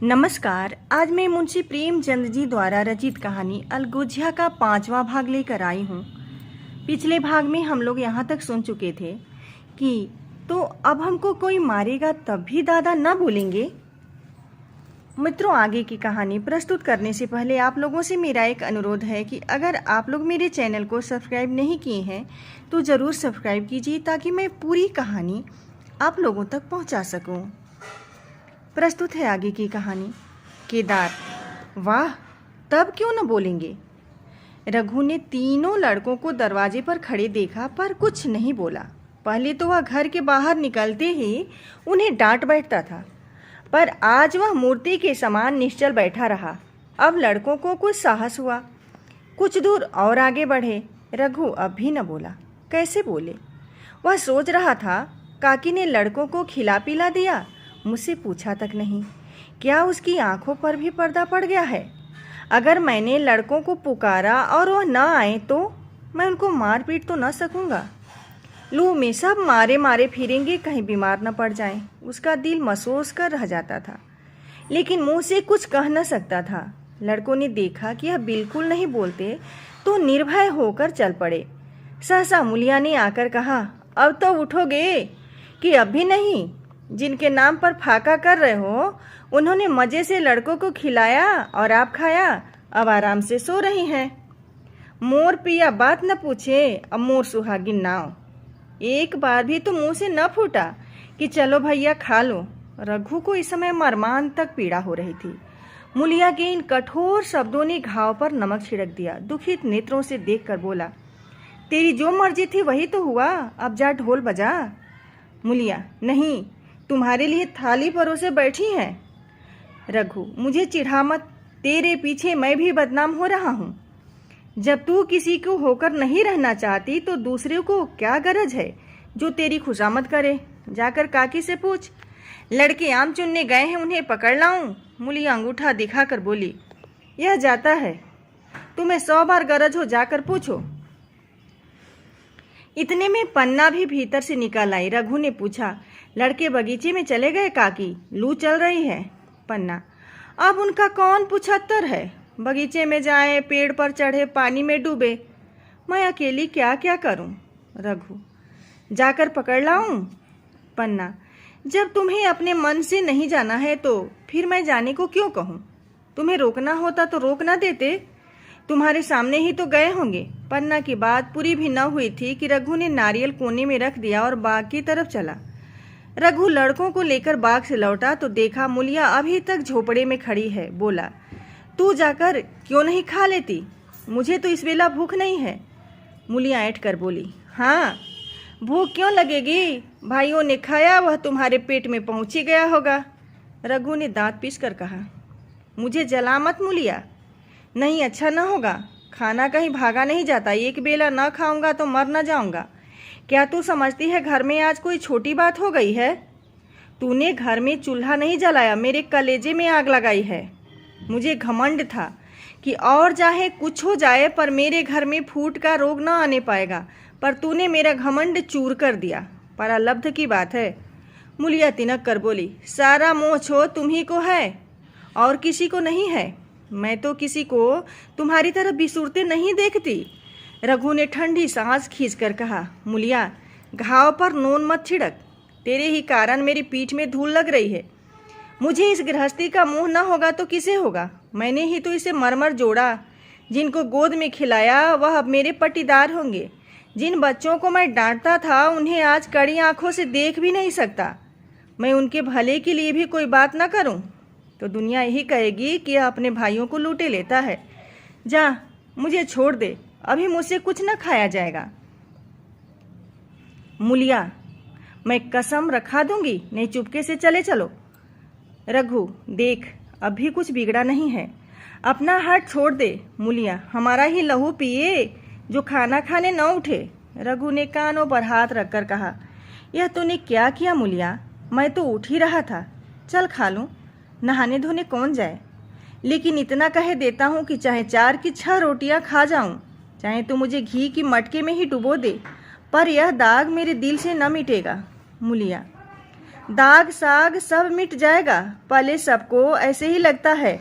नमस्कार। आज मैं मुंशी प्रेमचंद जी द्वारा रचित कहानी अलगुजिया का 5वां भाग लेकर आई हूँ। पिछले भाग में हम लोग यहाँ तक सुन चुके थे कि तो अब हमको कोई मारेगा तब भी दादा न बोलेंगे। मित्रों, आगे की कहानी प्रस्तुत करने से पहले आप लोगों से मेरा एक अनुरोध है कि अगर आप लोग मेरे चैनल को सब्सक्राइब नहीं किए हैं तो ज़रूर सब्सक्राइब कीजिए ताकि मैं पूरी कहानी आप लोगों तक पहुँचा सकूँ। प्रस्तुत है आगे की कहानी। केदार। वाह, तब क्यों न बोलेंगे। रघु ने तीनों लड़कों को दरवाजे पर खड़े देखा पर कुछ नहीं बोला। पहले तो वह घर के बाहर निकलते ही उन्हें डांट बैठता था, पर आज वह मूर्ति के समान निश्चल बैठा रहा। अब लड़कों को कुछ साहस हुआ, कुछ दूर और आगे बढ़े। रघु अब भी न बोला। कैसे बोले? वह सोच रहा था, काकी ने लड़कों को खिला पिला दिया, मुझसे पूछा तक नहीं। क्या उसकी आंखों पर भी पर्दा पड़ गया है? अगर मैंने लड़कों को पुकारा और वह न आए तो मैं उनको मार पीट तो न सकूंगा। लू में सब मारे मारे फिरेंगे, कहीं बीमार न पड़ जाएं। उसका दिल महसूस कर रह जाता था, लेकिन मुंह से कुछ कह न सकता था। लड़कों ने देखा कि यह बिल्कुल नहीं बोलते तो निर्भय होकर चल पड़े। सहसा मुलिया ने आकर कहा, अब तो उठोगे कि अब भी नहीं? जिनके नाम पर फाका कर रहे हो उन्होंने मज़े से लड़कों को खिलाया और आप खाया, अब आराम से सो रही हैं। मोर पिया बात न पूछे, अब मोर सुहागिन नाव। एक बार भी तो मुंह से न फूटा कि चलो भैया खा लो। रघु को इस समय मर्मांत तक पीड़ा हो रही थी। मुलिया के इन कठोर शब्दों ने घाव पर नमक छिड़क दिया। दुखित नेत्रों से देखकर बोला, तेरी जो मर्जी थी वही तो हुआ, अब जा ढोल बजा। मुलिया, नहीं, तुम्हारे लिए थाली परोसे बैठी हैं। रघु, मुझे चिढ़ा मत, तेरे पीछे मैं भी बदनाम हो रहा हूँ। जब तू किसी को होकर नहीं रहना चाहती तो दूसरे को क्या गरज है जो तेरी खुशामद करे? जाकर काकी से पूछ। लड़के आम चुनने गए हैं, उन्हें पकड़ लाऊं? मुलिया अंगूठा दिखाकर बोली, यह जाता है, तुम्हें 100 बार गरज हो, जाकर पूछो। इतने में पन्ना भी भीतर से निकल आई। रघु ने पूछा, लड़के बगीचे में चले गए काकी, लू चल रही है। पन्ना, अब उनका कौन पुछत्तर है? बगीचे में जाए, पेड़ पर चढ़े, पानी में डूबे, मैं अकेली क्या क्या करूं? रघु, जाकर पकड़ लाऊं? पन्ना, जब तुम्हें अपने मन से नहीं जाना है तो फिर मैं जाने को क्यों कहूं? तुम्हें रोकना होता तो रोक ना देते, तुम्हारे सामने ही तो गए होंगे। पन्ना की बात पूरी भी न हुई थी कि रघु ने नारियल कोने में रख दिया और बाग की तरफ चला। रघु लड़कों को लेकर बाग से लौटा तो देखा मुलिया अभी तक झोपड़े में खड़ी है। बोला, तू जाकर क्यों नहीं खा लेती? मुझे तो इस वेला भूख नहीं है। मुलिया ऐंठ कर बोली, हाँ, भूख क्यों लगेगी? भाइयों ने खाया, वह तुम्हारे पेट में पहुंच ही गया होगा। रघु ने दांत पीस कर कहा, मुझे जला मत मुलिया, नहीं अच्छा न होगा। खाना कहीं भागा नहीं जाता, एक बेला न खाऊंगा तो मर न जाऊंगा। क्या तू समझती है घर में आज कोई छोटी बात हो गई है? तूने घर में चूल्हा नहीं जलाया, मेरे कलेजे में आग लगाई है। मुझे घमंड था कि और चाहे कुछ हो जाए पर मेरे घर में फूट का रोग न आने पाएगा, पर तूने मेरा घमंड चूर कर दिया। परालब्ध की बात है। मुलिया तिनक कर बोली, सारा मोह छो तुम्ही को है और किसी को नहीं है। मैं तो किसी को तुम्हारी तरह बिसूरते नहीं देखती। रघु ने ठंडी सांस खींचकर कहा, मुलिया, घाव पर नून मत छिड़क, तेरे ही कारण मेरी पीठ में धूल लग रही है। मुझे इस गृहस्थी का मोह न होगा तो किसे होगा? मैंने ही तो इसे मरमर जोड़ा। जिनको गोद में खिलाया वह अब मेरे पट्टीदार होंगे। जिन बच्चों को मैं डांटता था उन्हें आज कड़ी आंखों से देख भी नहीं सकता। मैं उनके भले के लिए भी कोई बात न करूं तो दुनिया यही कहेगी कि यह अपने भाइयों को लूटे लेता है। जा, मुझे छोड़ दे, अभी मुझसे कुछ न खाया जाएगा। मुलिया, मैं कसम रखा दूंगी, नहीं चुपके से चले चलो। रघु, देख, अभी कुछ बिगड़ा नहीं है, अपना हाथ छोड़ दे। मुलिया, हमारा ही लहू पिए जो खाना खाने न उठे। रघु ने कानों पर हाथ रखकर कहा, यह तूने क्या किया मुलिया? मैं तो उठ ही रहा था, चल खा लूं, नहाने धोने कौन जाए। लेकिन इतना कह देता हूँ कि चाहे 4 की 6 रोटियां खा जाऊं, चाहे तो मुझे घी की मटके में ही डुबो दे, पर यह दाग मेरे दिल से न मिटेगा। मुलिया, दाग साग सब मिट जाएगा। पहले सबको ऐसे ही लगता है।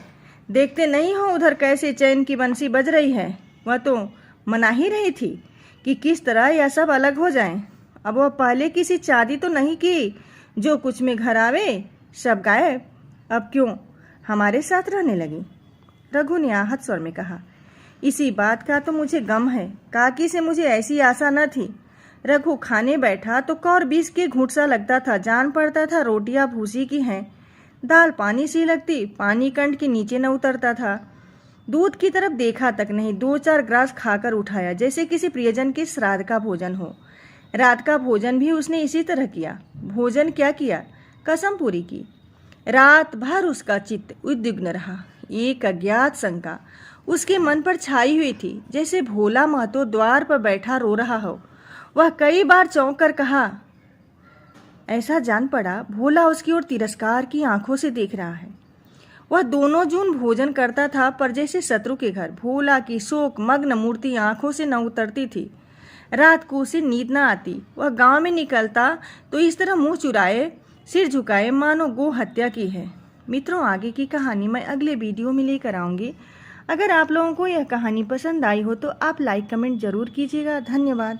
देखते नहीं हो उधर कैसे चैन की बंसी बज रही है। वह तो मना ही रही थी कि किस तरह यह सब अलग हो जाएं। अब वह पहले किसी शादी तो नहीं की, जो कुछ में घर आवे सब गायब। अब क्यों हमारे साथ रहने लगी? रघु ने आहत स्वर में कहा। इसी बात का तो मुझे गम है। काकी से मुझे ऐसी आशा न थी। रघु खाने बैठा तो कौर बीस के घूंट सा लगता था। जान पड़ता था रोटियां भूसी की हैं। दाल पानी सी लगती, पानी कंठ के नीचे न उतरता था। दूध की तरफ देखा तक नहीं, 2-4 ग्रास खाकर उठाया जैसे किसी प्रियजन के श्राद्ध का भोजन हो। रात का भोजन भी उसने इसी तरह किया। भोजन क्या किया? कसम पूरी की। रात भर उसका चित्त उद्विग्न रहा। एक अज्ञात शंका उसके मन पर छाई हुई थी, जैसे भोला महतो द्वार पर बैठा रो रहा हो। वह कई बार चौंक कर कहा। ऐसा जान पड़ा भोला उसकी ओर तिरस्कार की आंखों से देख रहा है। वह दोनों जून भोजन करता था, पर जैसे शत्रु के घर भोला की शोक मग्न मूर्ति आंखों से न उतरती थी। रात को उसे नींद न आती। वह गांव में निकलता तो इस तरह मुंह चुराए, सिर झुकाए, मानो गो हत्या की है। मित्रों, आगे की कहानी मैं अगले वीडियो में लेकर आऊंगी। अगर आप लोगों को यह कहानी पसंद आई हो तो आप लाइक कमेंट जरूर कीजिएगा। धन्यवाद।